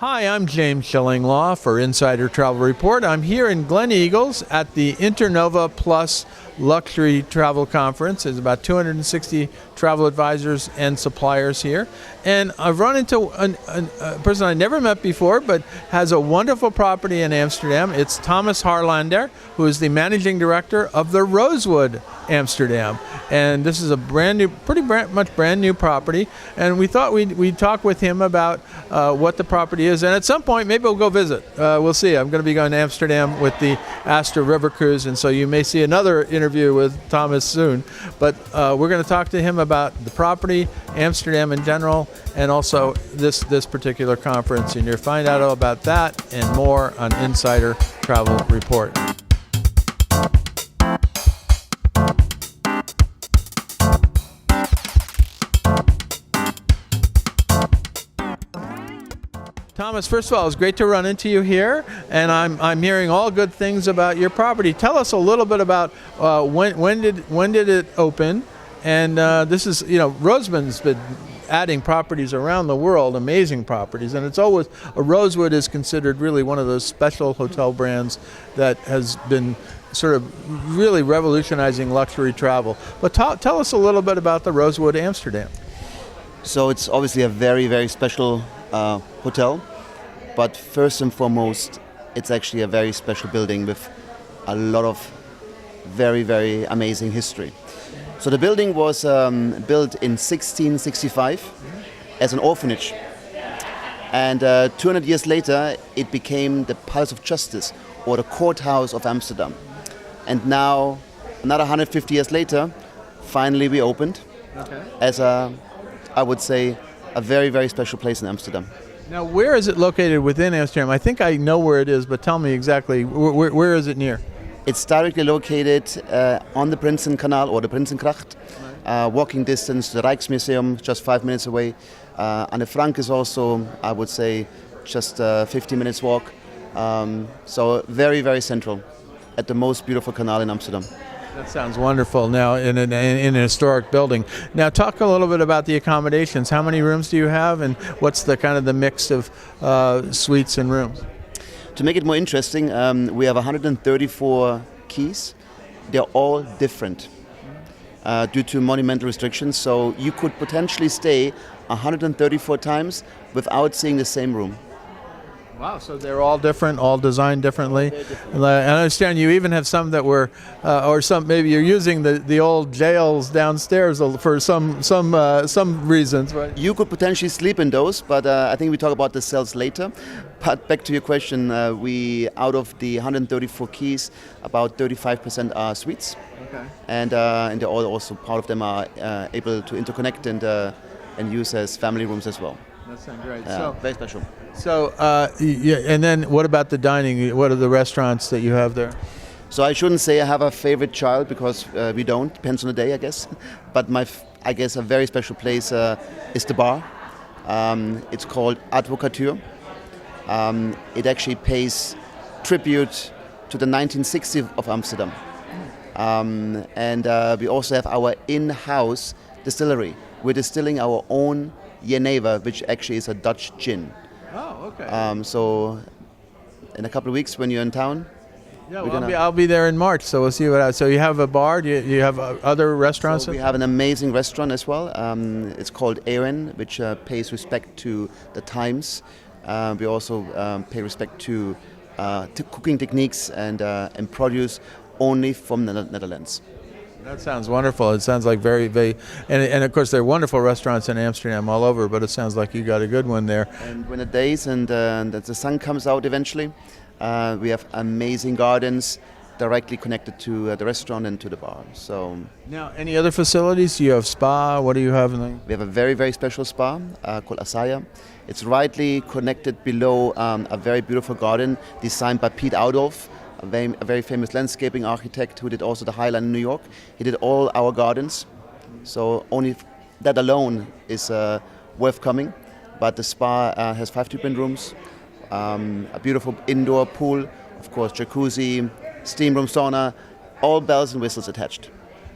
Hi, I'm James Schillinglaw for Insider Travel Report. I'm here in Glen Eagles at the Internova Plus Luxury Travel Conference. There's about 260 travel advisors and suppliers here. And I've run into a person I never met before, but has a wonderful property in Amsterdam. It's Thomas Harlander, who is the managing director of the Rosewood Amsterdam. And this is a brand new, much brand new property. And we thought we'd talk with him about what the property is. And at some point, maybe we'll go visit. We'll see. I'm going to be going to Amsterdam with the Astor River Cruise, and so you may see another interview with Thomas soon. But we're going to talk to him about the property, Amsterdam in general, and also this particular conference. And you'll find out all about that and more on Insider Travel Report. Thomas, first of all, it's great to run into you here, and I'm hearing all good things about your property. Tell us a little bit about when did it open, and this is, Rosewood's been adding properties around the world, amazing properties, and it's always Rosewood is considered really one of those special hotel brands that has been sort of really revolutionizing luxury travel. But tell us a little bit about the Rosewood Amsterdam. So it's obviously a very, very special hotel, but first and foremost, it's actually a very special building with a lot of very, very amazing history. So the building was built in 1665 as an orphanage, and 200 years later it became the Palace of Justice, or the courthouse of Amsterdam. And now, another 150 years later, finally we opened as I would say, a very, very special place in Amsterdam. Now, where is it located within Amsterdam? I think I know where it is, but tell me exactly, where is it near? It's directly located on the Prinsenkanal, or the Prinsengracht. Walking distance to the Rijksmuseum, just 5 minutes away. Anne Frank is also, I would say, just 50 minutes walk. So very, very central at the most beautiful canal in Amsterdam. That sounds wonderful. Now, in a historic building. Now, talk a little bit about the accommodations. How many rooms do you have, and what's the kind of the mix of suites and rooms? To make it more interesting, we have 134 keys. They're all different due to monumental restrictions. So you could potentially stay 134 times without seeing the same room. Wow, so they're all different, all designed differently. And I understand you even have some that were, or some maybe you're using the old jails downstairs for some reasons, right? You could potentially sleep in those, but I think we talk about the cells later. But back to your question, we out of the 134 keys, about 35% are suites, and they're all also part of them are able to interconnect and use as family rooms as well. That sounds great. So very special. So, and then what about the dining? What are the restaurants that you have there? So I shouldn't say I have a favorite child, because we don't. Depends on the day, I guess. But I guess a very special place is the bar. It's called Advocature. It actually pays tribute to the 1960s of Amsterdam. And we also have our in-house distillery. We're distilling our own Jenever, which actually is a Dutch gin. Oh, okay. So in a couple of weeks when you're in town, I'll be there in March, so we'll see what else. So you have a bar? Do you have other restaurants? So we have an amazing restaurant as well. It's called Ehren, which pays respect to the times. We also pay respect to cooking techniques and produce only from the Netherlands. That sounds wonderful. It sounds like very, very, and of course there are wonderful restaurants in Amsterdam all over, but it sounds like you got a good one there. And when the days and the sun comes out eventually, we have amazing gardens directly connected to the restaurant and to the bar. So now, any other facilities? Do you have spa? What do you have? We have a very, very special spa called Asaya. It's rightly connected below a very beautiful garden designed by Piet Oudolf, a very famous landscaping architect who did also the High Line in New York. He did all our gardens, so only that alone is worth coming. But the spa has 5 treatment rooms, a beautiful indoor pool, of course jacuzzi, steam room, sauna, all bells and whistles attached.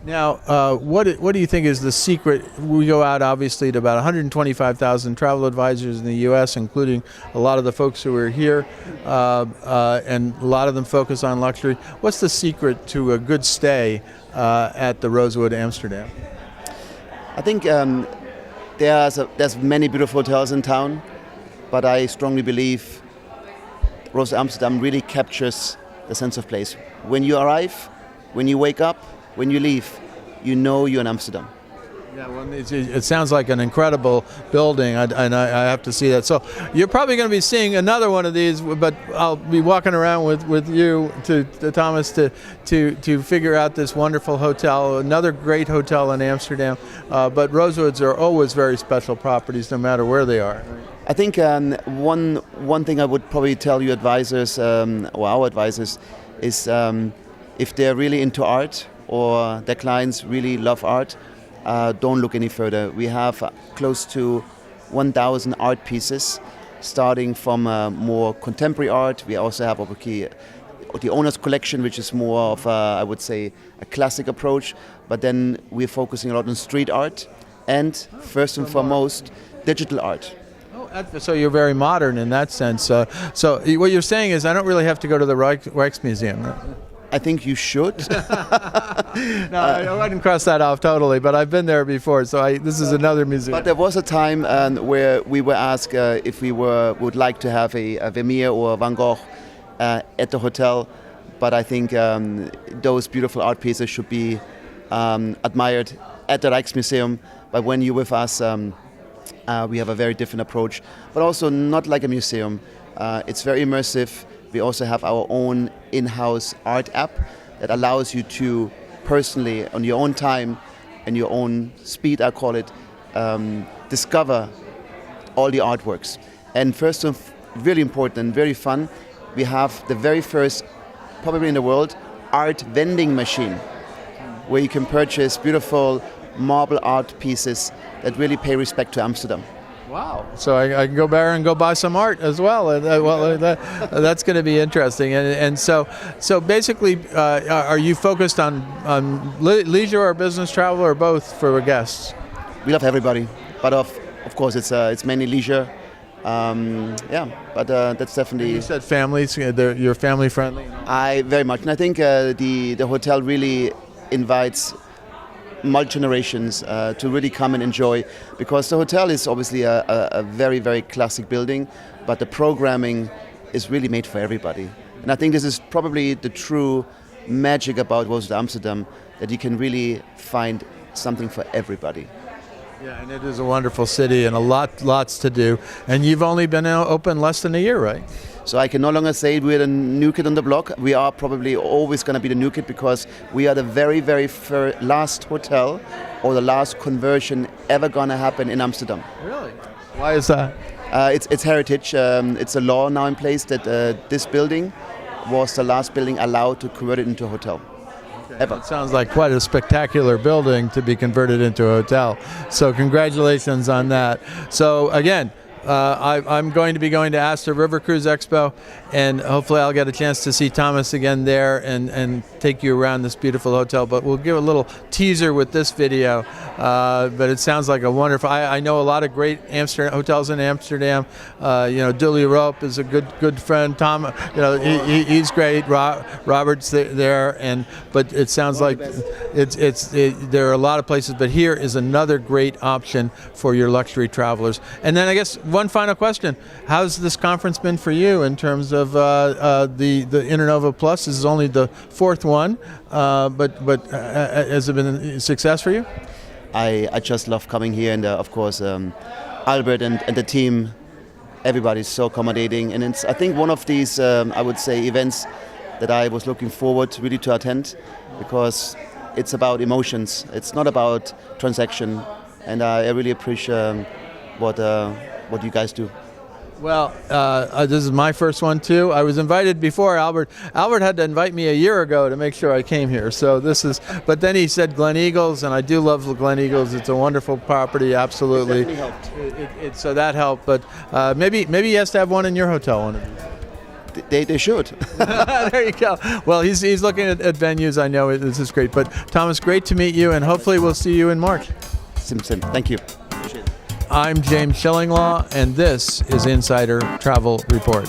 Now, what do you think is the secret? We go out obviously to about 125,000 travel advisors in the U.S., including a lot of the folks who are here, and a lot of them focus on luxury. What's the secret to a good stay at the Rosewood Amsterdam? I think there's many beautiful hotels in town, but I strongly believe Rosewood Amsterdam really captures the sense of place. When you arrive, when you wake up, when you leave, you know you're in Amsterdam. Yeah, well, it sounds like an incredible building, and I have to see that. So you're probably going to be seeing another one of these, but I'll be walking around with you, to Thomas, to figure out this wonderful hotel, another great hotel in Amsterdam. But Rosewoods are always very special properties, no matter where they are. I think one thing I would probably tell you advisors, or our advisors, is if they're really into art, or their clients really love art, don't look any further. We have close to 1,000 art pieces, starting from more contemporary art. We also have the owner's collection, which is more of I would say a classic approach, but then we're focusing a lot on street art and first and foremost digital art. So you're very modern in that sense. So what you're saying is I don't really have to go to the Rijksmuseum. I think you should. No, I wouldn't cross that off totally, but I've been there before, so this is another museum. But there was a time where we were asked if we would like to have a Vermeer or a Van Gogh at the hotel, but I think those beautiful art pieces should be admired at the Rijksmuseum. But when you're with us, we have a very different approach, but also not like a museum. It's very immersive. We also have our own in-house art app that allows you to personally, on your own time and your own speed, I call it, discover all the artworks. And first of really important and very fun, we have the very first, probably in the world, art vending machine, where you can purchase beautiful marble art pieces that really pay respect to Amsterdam. Wow! So I can go there and go buy some art as well. That's going to be interesting. And so basically, are you focused on leisure or business travel, or both for guests? We love everybody, but of course it's mainly leisure. But that's definitely. You said families. You're family friendly. I very much, and I think the hotel really invites multi-generations to really come and enjoy, because the hotel is obviously a very, very classic building, but the programming is really made for everybody. And I think this is probably the true magic about Rosewood Amsterdam, that you can really find something for everybody. Yeah, and it is a wonderful city and lots to do. And you've only been open less than a year, right? So I can no longer say we're the new kid on the block. We are probably always going to be the new kid, because we are the very, very last hotel or the last conversion ever going to happen in Amsterdam. Really? Why is that? It's heritage. It's a law now in place that this building was the last building allowed to convert it into a hotel. Ever. It sounds like quite a spectacular building to be converted into a hotel. So congratulations on that. So again, I'm going to be going to Astor River Cruise Expo, and hopefully I'll get a chance to see Thomas again there and take you around this beautiful hotel. But we'll give a little teaser with this video. But it sounds like a wonderful. I know a lot of great Amsterdam hotels in Amsterdam. Dully Rope is a good friend. Tom, he's great. Robert's there, but it sounds like there are a lot of places. But here is another great option for your luxury travelers. And then I guess one final question: how's this conference been for you in terms of the Internova Plus? This is only the fourth one, but has it been a success for you? I just love coming here, and of course Albert and the team, everybody's so accommodating, and it's I think one of these I would say events that I was looking forward really to attend, because it's about emotions. It's not about transaction, and I really appreciate what you guys do. Well, this is my first one too. I was invited before Albert. Albert had to invite me a year ago to make sure I came here. So but then he said Glen Eagles, and I do love Glen Eagles. It's a wonderful property, absolutely. It definitely helped. So that helped, but maybe he has to have one in your hotel. they should. There you go. Well, he's looking at venues. I know this is great. But Thomas, great to meet you, and hopefully we'll see you in March. Simpson, thank you. I'm James Shillinglaw, and this is Insider Travel Report.